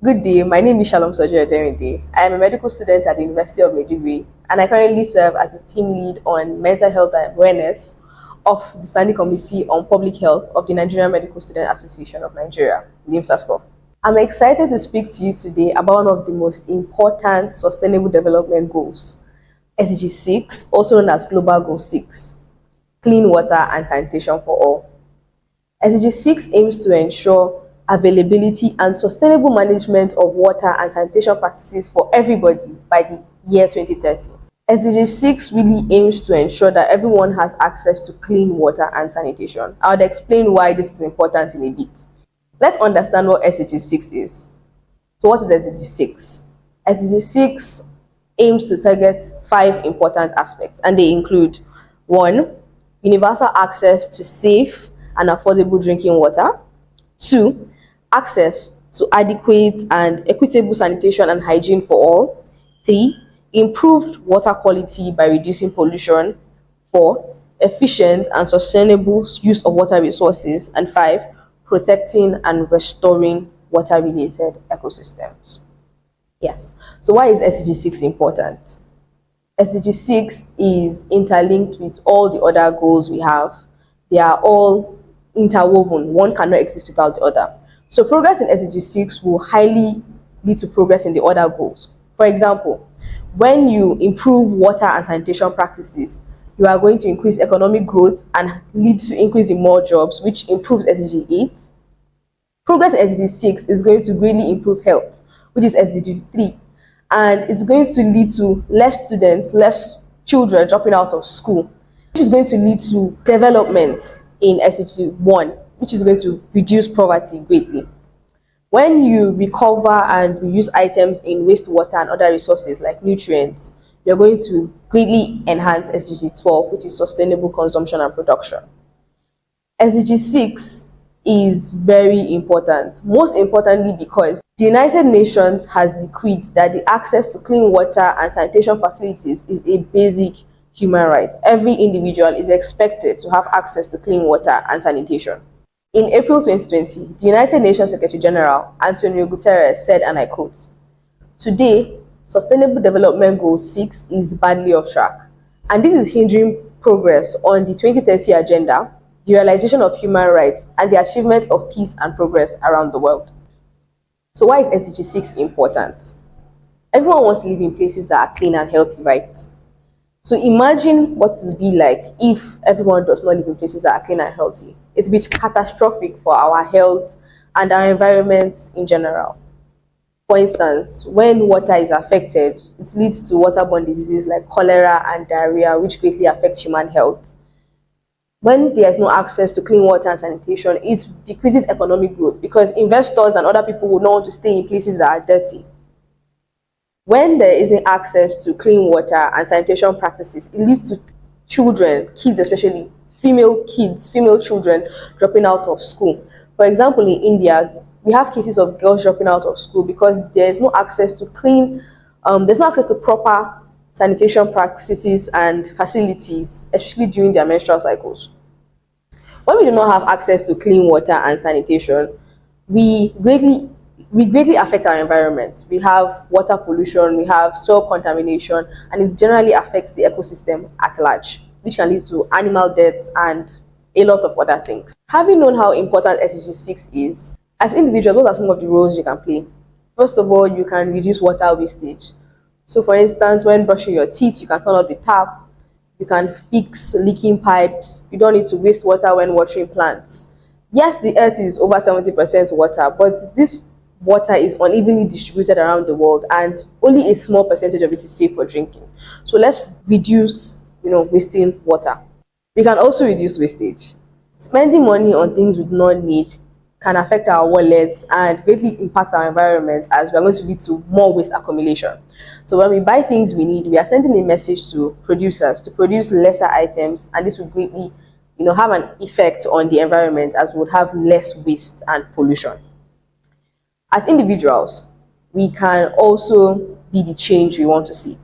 Good day, my name is Shalom Soji-Oderinde. I am a medical student at the University of Maiduguri, and I currently serve as a team lead on mental health and awareness of the Standing Committee on Public Health of the Nigerian Medical Student Association of Nigeria, NIMSASCO. I'm excited to speak to you today about one of the most important Sustainable Development Goals, SDG 6, also known as Global Goal 6, Clean Water and Sanitation for All. SDG 6 aims to ensure availability and sustainable management of water and sanitation practices for everybody by the year 2030. SDG 6 really aims to ensure that everyone has access to clean water and sanitation. I would explain why this is important in a bit. Let's understand what SDG 6 is. So what is SDG 6? SDG 6 aims to target 5 important aspects, and they include 1. Universal access to safe and affordable drinking water. 2. Access to adequate and equitable sanitation and hygiene for all. 3. Improved water quality by reducing pollution. 4. Efficient and sustainable use of water resources. And 5. Protecting and restoring water-related ecosystems. Yes. So why is SDG 6 important? SDG 6 is interlinked with all the other goals we have. They are all interwoven. One cannot exist without the other. So progress in SDG 6 will highly lead to progress in the other goals. For example, when you improve water and sanitation practices, you are going to increase economic growth and lead to increase in more jobs, which improves SDG 8. Progress in SDG 6 is going to greatly improve health, which is SDG 3. And it's going to lead to less students, less children dropping out of school, which is going to lead to development in SDG 1, which is going to reduce poverty greatly. When you recover and reuse items in wastewater and other resources like nutrients, you're going to greatly enhance SDG 12, which is sustainable consumption and production. SDG 6 is very important, most importantly because the United Nations has decreed that the access to clean water and sanitation facilities is a basic human right. Every individual is expected to have access to clean water and sanitation. In April 2020, the United Nations Secretary General, Antonio Guterres, said, and I quote, "Today, Sustainable Development Goal 6 is badly off track, and this is hindering progress on the 2030 agenda, the realization of human rights, and the achievement of peace and progress around the world." So why is SDG 6 important? Everyone wants to live in places that are clean and healthy, right? So imagine what it would be like if everyone does not live in places that are clean and healthy. It would be catastrophic for our health and our environment in general. For instance, when water is affected, it leads to waterborne diseases like cholera and diarrhea, which greatly affect human health. When there is no access to clean water and sanitation, it decreases economic growth because investors and other people will not want to stay in places that are dirty. When there isn't access to clean water and sanitation practices, it leads to children, kids especially, female children dropping out of school. For example, in India, we have cases of girls dropping out of school because there's no access to there's no access to proper sanitation practices and facilities, especially during their menstrual cycles. When we do not have access to clean water and sanitation, we greatly affect our environment. We have water pollution, we have soil contamination, and it generally affects the ecosystem at large, which can lead to animal deaths and a lot of other things. Having known how important SDG 6 is, as individuals, those are some of the roles you can play. First of all, you can reduce water wastage. So for instance, when brushing your teeth, you can turn off the tap, you can fix leaking pipes, you don't need to waste water when watering plants. Yes, the earth is over 70% water, but this water is unevenly distributed around the world and only a small percentage of it is safe for drinking. So let's reduce, wasting water. We can also reduce wastage. Spending money on things we do not need can affect our wallets and greatly impact our environment, as we are going to lead to more waste accumulation. So when we buy things we need, we are sending a message to producers to produce lesser items, and this will greatly have an effect on the environment, as we would have less waste and pollution. As individuals, we can also be the change we want to see.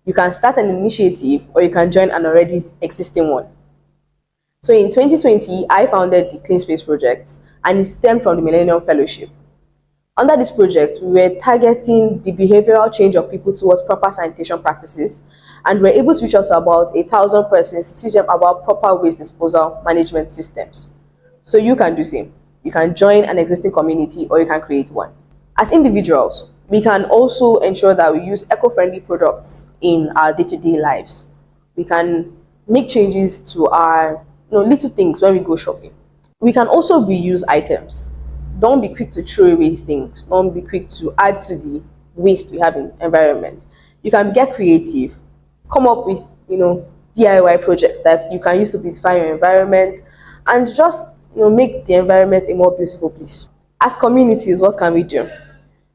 You can start an initiative or you can join an already existing one. So in 2020, I founded the Clean Space Project, and it stemmed from the Millennium Fellowship. Under this project, we were targeting the behavioral change of people towards proper sanitation practices, and we were able to reach out to about 1,000 persons to teach them about proper waste disposal management systems. So you can do the same. You can join an existing community or you can create one. As individuals, we can also ensure that we use eco-friendly products in our day-to-day lives. We can make changes to our little things when we go shopping. We can also reuse items. Don't be quick to throw away things. Don't be quick to add to the waste we have in environment. You can get creative, come up with DIY projects that you can use to beautify your environment and just make the environment a more beautiful place. As communities, what can we do?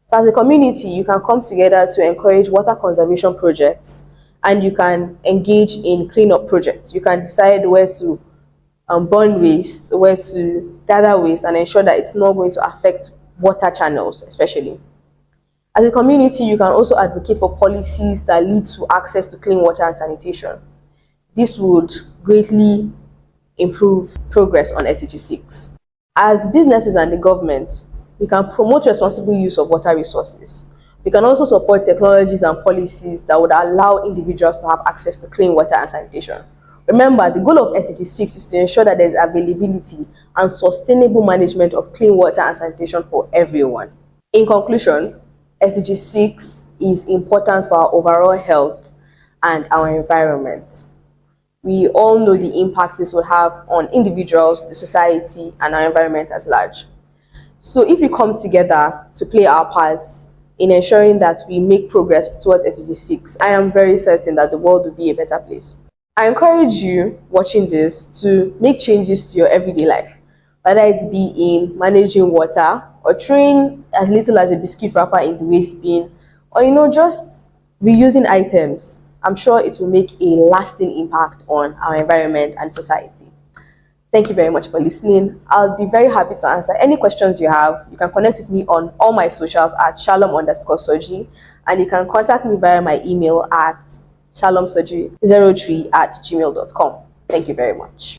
So as a community, you can come together to encourage water conservation projects, and you can engage in cleanup projects. You can decide where to burn waste, where to gather waste, and ensure that it's not going to affect water channels, especially. As a community, you can also advocate for policies that lead to access to clean water and sanitation. This would greatly improve progress on SDG 6. As businesses and the government, we can promote responsible use of water resources. We can also support technologies and policies that would allow individuals to have access to clean water and sanitation. Remember, the goal of SDG 6 is to ensure that there is availability and sustainable management of clean water and sanitation for everyone. In conclusion, SDG 6 is important for our overall health and our environment. We all know the impact this will have on individuals, the society, and our environment as large. So if we come together to play our parts in ensuring that we make progress towards SDG 6, I am very certain that the world will be a better place. I encourage you watching this to make changes to your everyday life, whether it be in managing water or throwing as little as a biscuit wrapper in the waste bin, or just reusing items. I'm sure it will make a lasting impact on our environment and society. Thank you very much for listening. I'll be very happy to answer any questions you have. You can connect with me on all my socials at Shalom_Soji, and you can contact me via my email at shalomsoji03@gmail.com. Thank you very much.